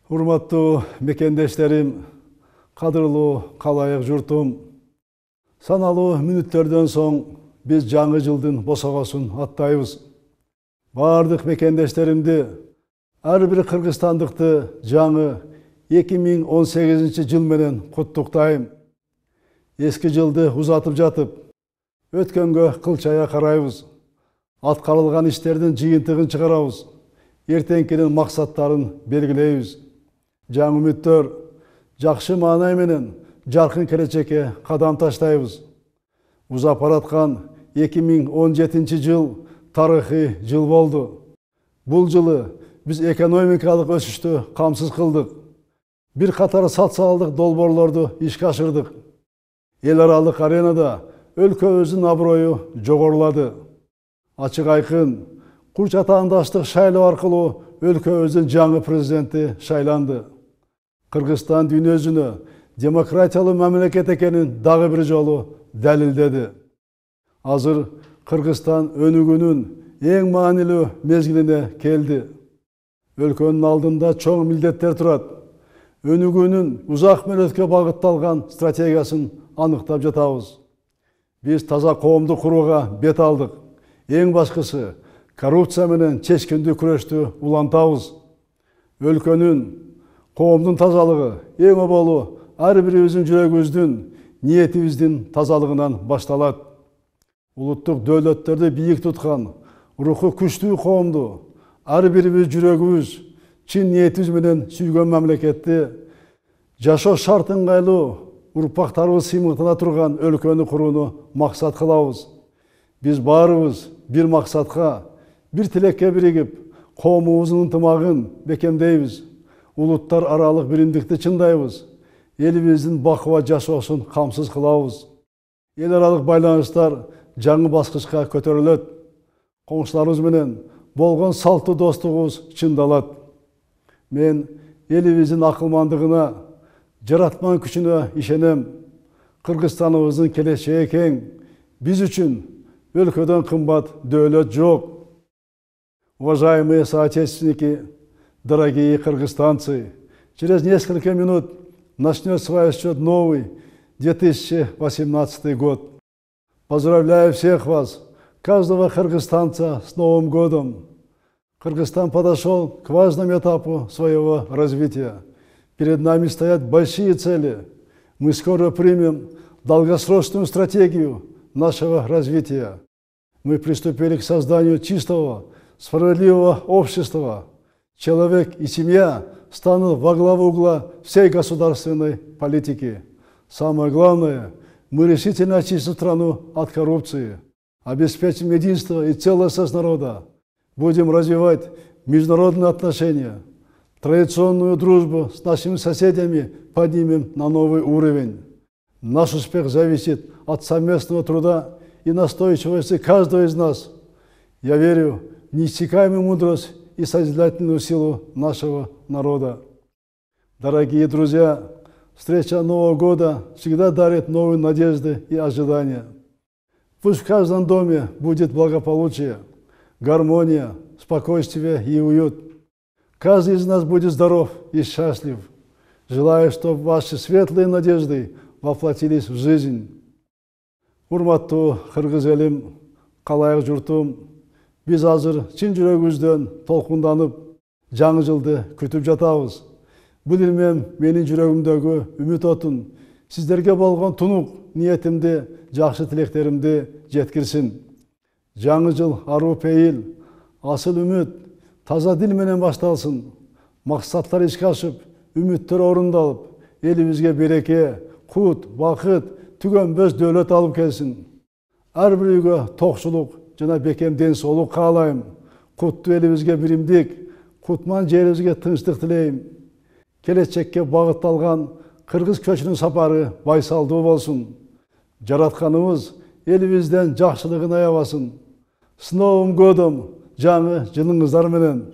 Урматтуу мекендештерим, кадырлуу калайык журтум, саналуу мүнөттөрдөн соң биз жаңы жылдын босогосун аттайбыз. Бардык мекендештеримди, ар бир кыргызстандыкты жаңы 2018 жыл менен куттуктайм. Эски жылды узатып жатып, өткөнгө кылчая карайбыз. Аткарылган иштердин жыйынтыгын чыгарабыз. Эртеңкинин максаттарын белгилейбиз. Жаңы үмүттөр, жакшы маанай менен жаркын келечекке кадам таштайбыз. Узап бараткан 2017 жыл тарыхый жыл болду. Бул жылы биз экономикалык өсүштү камсыз кылдык. Бир катар социалдык долбоорлорду ишке ашырдык. Эл аралык аренада өлкөбүздүн аброю жогорулады. Ачык айкын, курч атаандаштык шайлоо аркылуу өлкөбүздүн жаңы президенти шайланды. Кыргызстан дүйнөсүнө демократиялуу мамлекет экенин дагы бир жолу далилдеди. Азыр Кыргызстан өнүгүүнүн эң маанилүү мезгилине келди. Өлкөнүн алдында чоң милдеттер турат. Өнүгүүнүн узак мөөнөткө багытталган стратегиясын аныктап жатабыз. Биз таза коомду курууга бет алдык. Эң башкысы коррупция менен чечкиндүү күрөштү улантабыз. Өлкөнүн, коомдун тазалыгы эң оболу ар бирибиздин жүрөгүбүздүн, ниетибиздин тазалыгынан башталат. Улуттук дөөлөттөрдү бийик туткан, руху күчтүү коомду ар бирибиз жүрөгүбүз, чын ниетибиз менен сүйгөн мамлекетти, жашоо шарт ыңгайлуу, урпактарыбыз сыймыктана турган өлкөнү курууну максат кылабыз. Биз баарыбыз бир максатка, бир тилекке биригип, коомубуздун ынтымагын бекемдейбиз. Улуттар аралык биримдикти чындайбыз. Элибиздин бакубат жашоосун камсыз кылабыз. Эл аралык байланыштар жаңы баскычка көтөрүлөт. Коңшуларыбыз менен болгон салттуу достугубуз чындалат. Мен элибиздин акылмандыгына, жаратман күчүнө ишенем. Кыргызстаныбыздын келечеги кең. Биз үчүн өлкөдөн кымбат дөөлөт жок. Уважаемые соотечественники, дорогие кыргызстанцы, через несколько минут начнет свой отсчет новый 2018 год. Поздравляю всех вас, каждого кыргызстанца с Новым годом. Кыргызстан подошел к важному этапу своего развития. Перед нами стоят большие цели. Мы скоро примем долгосрочную стратегию нашего развития. Мы приступили к созданию чистого, справедливого общества. Человек и семья станут во главу угла всей государственной политики. Самое главное, мы решительно очистим страну от коррупции, обеспечим единство и целостность народа, будем развивать международные отношения, традиционную дружбу с нашими соседями поднимем на новый уровень. Наш успех зависит от совместного труда и настойчивости каждого из нас. Я верю в неиссякаемую мудрость и созидательную силу нашего народа. Дорогие друзья, встреча Нового года всегда дарит новые надежды и ожидания. Пусть в каждом доме будет благополучие, гармония, спокойствие и уют. Каждый из нас будет здоров и счастлив. Желаю, чтобы ваши светлые надежды воплотились в жизнь. Урматтуу кыргыз элим, калайык журтум, биз азыр чын жүрөгүбүздөн толкунданып, жаңы жылды күтүп жатабыз. Бул илмем менин жүрөгүмдөгү үмүт отун, сиздерге болгон тунук ниетимди, жакшы тилектеримди жеткирсин. Жаңы жыл аруу пейил, асыл үмүт, таза дил менен башталсын. Максаттар ишке ашып, үмүттөр орундалып, элибизге береке, кут, бакыт, түгөнбөс дөөлөт алып келсин. Ар бир үйгө токчулук жана бекем ден соолук каалайм. Куттуу элибизге биримдик, кутман жерибизге тынчтык тилейм. Келечекке багытталган кыргыз көчүнүн сапары байсалдуу болсун. Жаратканыбыз элибизден жакшылыгын аябасын. С Новым годом, жаңы жылыңыздар менен.